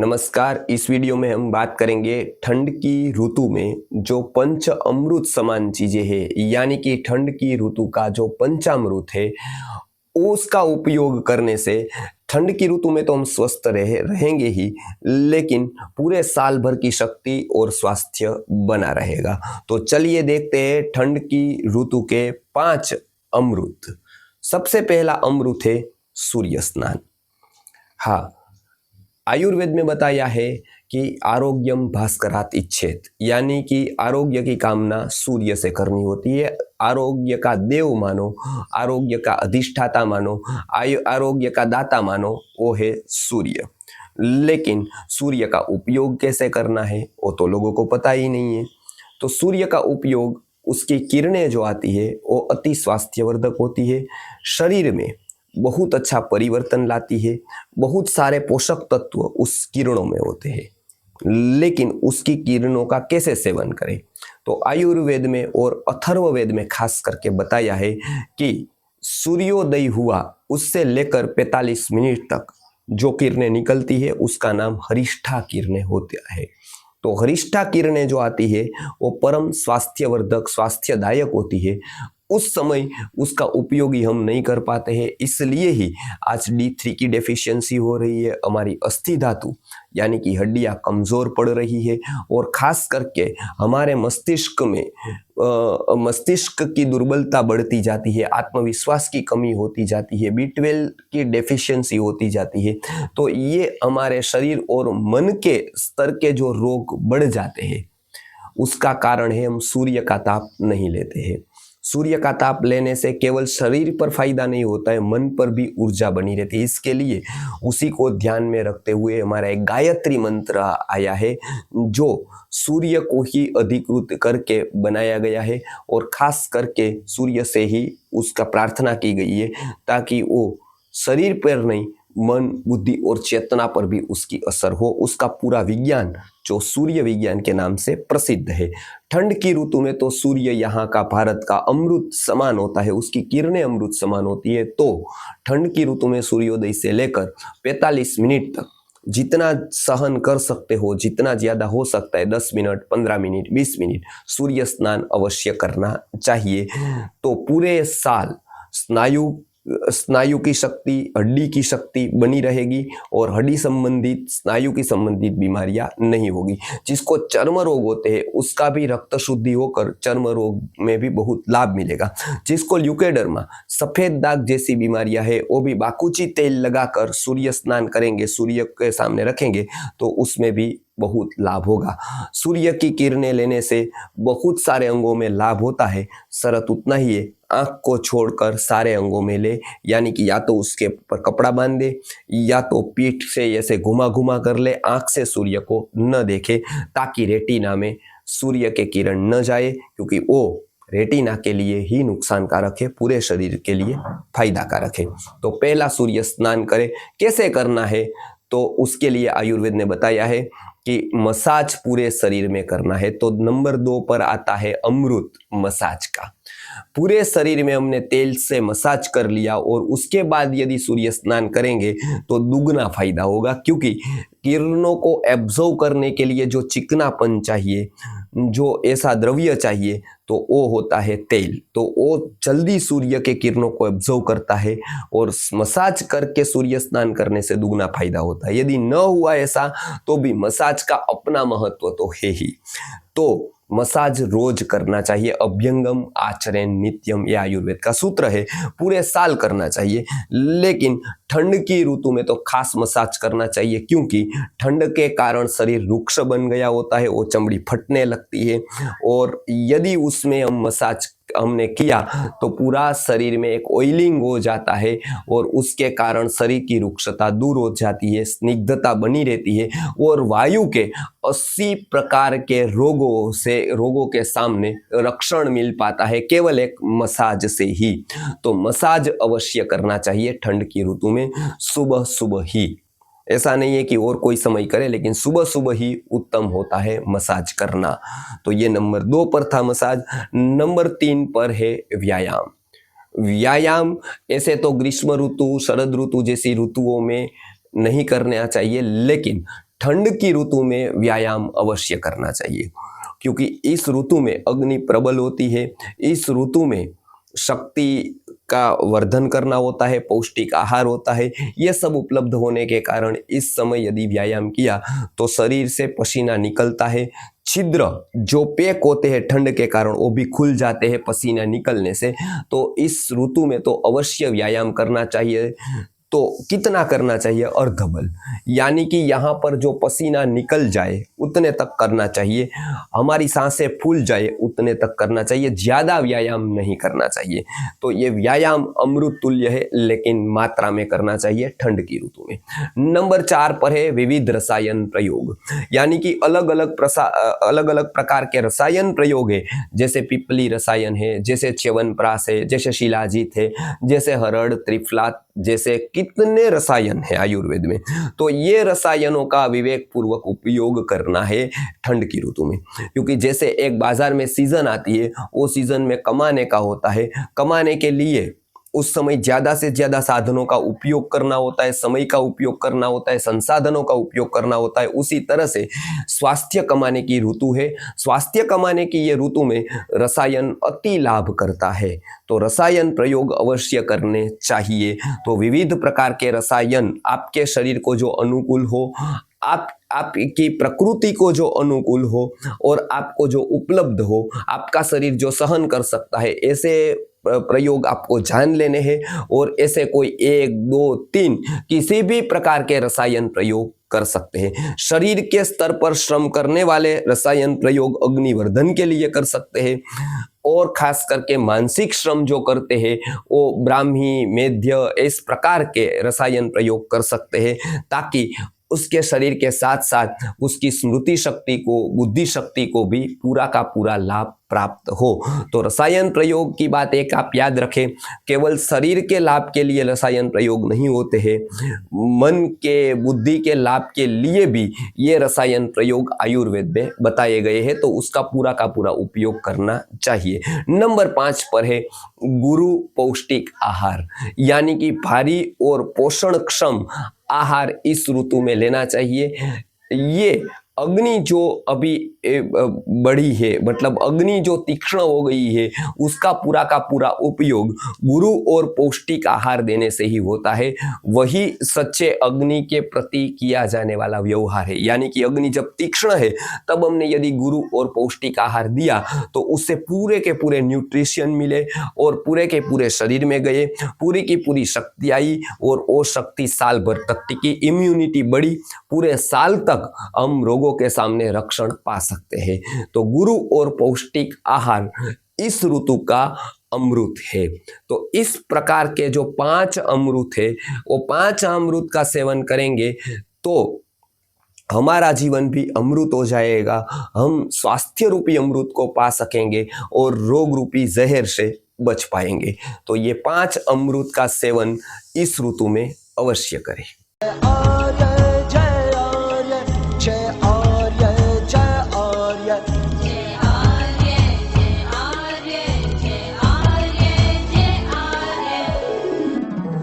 नमस्कार। इस वीडियो में हम बात करेंगे ठंड की ऋतु में जो पंच अमृत समान चीजें हैं, यानी कि ठंड की ऋतु का जो पंचामृत है उसका उपयोग करने से ठंड की ऋतु में तो हम स्वस्थ रहेंगे ही, लेकिन पूरे साल भर की शक्ति और स्वास्थ्य बना रहेगा। तो चलिए देखते हैं ठंड की ऋतु के 5 अमृत। सबसे पहला अमृत है सूर्य स्नान। हाँ, आयुर्वेद में बताया है कि आरोग्यम भास्करात इच्छेत, यानी कि आरोग्य की कामना सूर्य से करनी होती है। आरोग्य का देव मानो, आरोग्य का अधिष्ठाता मानो, आरोग्य का दाता मानो, वो है सूर्य। लेकिन सूर्य का उपयोग कैसे करना है वो तो लोगों को पता ही नहीं है। तो सूर्य का उपयोग, उसकी किरणें जो आती है वो अति स्वास्थ्यवर्धक होती है, शरीर में बहुत अच्छा परिवर्तन लाती है। बहुत सारे पोषक तत्व उस किरणों में होते हैं, लेकिन उसकी किरणों का कैसे सेवन करें, तो आयुर्वेद में और अथर्ववेद में खास करके बताया है कि सूर्योदय हुआ उससे लेकर 45 मिनट तक जो किरणें निकलती है उसका नाम हरिष्ठा किरणें होता है। तो हरिष्ठा किरणें जो आती है वो परम स्वास्थ्यवर्धक, स्वास्थ्यदायक होती है। उस समय उसका उपयोग ही हम नहीं कर पाते हैं, इसलिए ही आज D3 की डेफिशिएंसी हो रही है। हमारी अस्थि धातु यानी कि हड्डियां कमजोर पड़ रही है, और खास करके हमारे मस्तिष्क में मस्तिष्क की दुर्बलता बढ़ती जाती है, आत्मविश्वास की कमी होती जाती है, B12 की डेफिशिएंसी होती जाती है। तो ये हमारे शरीर और मन के स्तर के जो रोग बढ़ जाते हैं उसका कारण है हम सूर्य का ताप नहीं लेते हैं। सूर्य का ताप लेने से केवल शरीर पर फायदा नहीं होता है, मन पर भी ऊर्जा बनी रहती है। इसके लिए उसी को ध्यान में रखते हुए हमारा एक गायत्री मंत्र आया है जो सूर्य को ही अधिकृत करके बनाया गया है, और खास करके सूर्य से ही उसका प्रार्थना की गई है ताकि वो शरीर पर नहीं, मन, बुद्धि और चेतना पर भी उसकी असर हो। उसका पूरा विज्ञान जो सूर्य विज्ञान के नाम से प्रसिद्ध है। ठंड की ऋतु में तो सूर्य यहाँ का, भारत का अमृत समान होता है, उसकी किरणें अमृत समान होती है। तो ठंड की ऋतु में सूर्योदय से लेकर 45 मिनट तक जितना सहन कर सकते हो, जितना ज्यादा हो सकता है, 10 मिनट, 15 मिनट, 20 मिनट सूर्य स्नान अवश्य करना चाहिए। तो पूरे साल स्नायु की शक्ति, हड्डी की शक्ति बनी रहेगी, और हड्डी संबंधित, स्नायु की संबंधित बीमारियां नहीं होगी। जिसको चर्म रोग होते हैं उसका भी रक्त शुद्धि होकर चर्म रोग में भी बहुत लाभ मिलेगा। जिसको ल्यूकेडर्मा, सफेद दाग जैसी बीमारियां है, वो भी बाकुची तेल लगाकर सूर्य स्नान करेंगे, सूर्य के सामने रखेंगे तो उसमें भी बहुत लाभ होगा। सूर्य की किरणें लेने से बहुत सारे अंगों में लाभ होता है। शर्त उतना ही है, आंख को छोड़कर सारे अंगों में ले, यानी कि या तो उसके ऊपर कपड़ा बांध दे, या तो पीठ से ऐसे घुमा घुमा कर ले, आंख से सूर्य को न देखे, ताकि रेटिना में सूर्य के किरण न जाए, क्योंकि वो रेटिना के लिए ही नुकसानकारक है, पूरे शरीर के लिए फायदा कारक है। तो पहला सूर्य स्नान करें। कैसे करना है तो उसके लिए आयुर्वेद ने बताया है कि मसाज पूरे शरीर में करना है। तो नंबर 2 पर आता है अमृत मसाज का। पूरे शरीर में हमने तेल से मसाज कर लिया, और उसके बाद यदि सूर्य स्नान करेंगे तो दुगना फायदा होगा, क्योंकि किरणों को एब्जॉर्व करने के लिए जो चिकनापन चाहिए, जो ऐसा द्रव्य चाहिए, तो वो होता है तेल। तो वो जल्दी सूर्य के किरणों को एब्जॉर्व करता है, और मसाज करके सूर्य स्नान करने से दुगना फायदा होता है। यदि न हुआ ऐसा तो भी मसाज का अपना महत्व तो है ही। तो मसाज रोज करना चाहिए। अभ्यंगम आचरण नित्यम, यह आयुर्वेद का सूत्र है। पूरे साल करना चाहिए, लेकिन ठंड की ऋतु में तो खास मसाज करना चाहिए, क्योंकि ठंड के कारण शरीर रुक्ष बन गया होता है, वो चमड़ी फटने लगती है, और यदि उसमें हम मसाज हमने किया तो पूरा शरीर में एक ऑयलिंग हो जाता है, और उसके कारण शरीर की रुक्षता दूर हो जाती है, स्निग्धता बनी रहती है, और वायु के 80 प्रकार के रोगों के सामने रक्षण मिल पाता है केवल एक मसाज से ही। तो मसाज अवश्य करना चाहिए ठंड की ऋतु में, सुबह सुबह ही। ऐसा नहीं है कि और कोई समय करे, लेकिन सुबह सुबह ही उत्तम होता है मसाज करना। तो ये नंबर 2 पर था मसाज। नंबर 3 पर है व्यायाम। व्यायाम ऐसे तो ग्रीष्म ऋतु, शरद ऋतु जैसी ऋतुओं में नहीं करना चाहिए, लेकिन ठंड की ऋतु में व्यायाम अवश्य करना चाहिए, क्योंकि इस ऋतु में अग्नि प्रबल होती है। इस ऋतु में शक्ति का वर्धन करना होता है, पौष्टिक आहार होता है। ये सब उपलब्ध होने के कारण इस समय यदि व्यायाम किया तो शरीर से पसीना निकलता है। छिद्र जो पैक होते हैं ठंड के कारण वो भी खुल जाते हैं पसीना निकलने से। तो इस ऋतु में तो अवश्य व्यायाम करना चाहिए। तो कितना करना चाहिए? अर्धबल, यानी कि यहाँ पर जो पसीना निकल जाए उतने तक करना चाहिए, हमारी सांसें फूल जाए उतने तक करना चाहिए, ज़्यादा व्यायाम नहीं करना चाहिए। तो ये व्यायाम अमृत तुल्य है, लेकिन मात्रा में करना चाहिए ठंड की ऋतु में। नंबर 4 पर है विविध रसायन प्रयोग, यानी कि अलग अलग प्रकार के रसायन प्रयोग है, जैसे पिपली रसायन है, जैसे च्यवनप्राश है, जैसे शिलाजीत है, जैसे हरड़, त्रिफला, जैसे कितने रसायन है आयुर्वेद में। तो ये रसायनों का विवेक पूर्वक उपयोग करना है ठंड की ऋतु में, क्योंकि जैसे एक बाजार में सीजन आती है, वो सीजन में कमाने का होता है, कमाने के लिए उस समय ज़्यादा से ज़्यादा साधनों का उपयोग करना होता है, समय का उपयोग करना होता है, संसाधनों का उपयोग करना होता है। उसी तरह से स्वास्थ्य कमाने की ऋतु है। स्वास्थ्य कमाने की ये ऋतु में रसायन अति लाभ करता है, तो रसायन प्रयोग अवश्य करने चाहिए। तो विविध प्रकार के रसायन आपके शरीर को जो अनुकूल हो, आपकी प्रकृति को जो अनुकूल हो और आपको जो उपलब्ध हो, आपका शरीर जो सहन कर सकता है, ऐसे प्रयोग आपको जान लेने हैं। और ऐसे कोई 1, 2, 3 किसी भी प्रकार के रसायन प्रयोग कर सकते हैं। शरीर के स्तर पर श्रम करने वाले रसायन प्रयोग अग्निवर्धन के लिए कर सकते हैं, और खास करके मानसिक श्रम जो करते हैं वो ब्राह्मी, मेध्य इस प्रकार के रसायन प्रयोग कर सकते हैं, ताकि उसके शरीर के साथ साथ उसकी स्मृति शक्ति को, बुद्धि शक्ति को भी पूरा का पूरा लाभ प्राप्त हो। तो रसायन प्रयोग की बात एक आप याद रखें, केवल शरीर के लाभ के लिए रसायन प्रयोग नहीं होते हैं, मन के, बुद्धि के लाभ के लिए भी ये रसायन प्रयोग आयुर्वेद में बताए गए हैं। तो उसका पूरा का पूरा उपयोग करना चाहिए। नंबर 5 पर है गुरु पौष्टिक आहार, यानी कि भारी और पोषणक्षम आहार इस ऋतु में लेना चाहिए। ये अग्नि जो अभी बढ़ी है, मतलब अग्नि जो तीक्ष्ण हो गई है, उसका पूरा का पूरा उपयोग गुरु और पौष्टिक आहार देने से ही होता है। वही सच्चे अग्नि के प्रति किया जाने वाला व्यवहार है, यानी कि अग्नि जब तीक्ष्ण है तब हमने यदि गुरु और पौष्टिक आहार दिया तो उससे पूरे के पूरे न्यूट्रिशन मिले और पूरे के पूरे शरीर में गए, पूरी की पूरी शक्ति आई और वो शक्ति साल भर तक टिकी, इम्यूनिटी बढ़ी, पूरे साल तक हम रोगों के सामने रक्षण पा सकते हैं। तो गुरु और पौष्टिक आहार इस ऋतु का अमृत है। तो इस प्रकार के जो 5 अमृत है, वो 5 अमृत का सेवन करेंगे तो हमारा जीवन भी अमृत हो जाएगा। हम स्वास्थ्य रूपी अमृत को पा सकेंगे और रोग रूपी जहर से बच पाएंगे। तो ये 5 अमृत का सेवन इस ऋतु में अवश्य करें।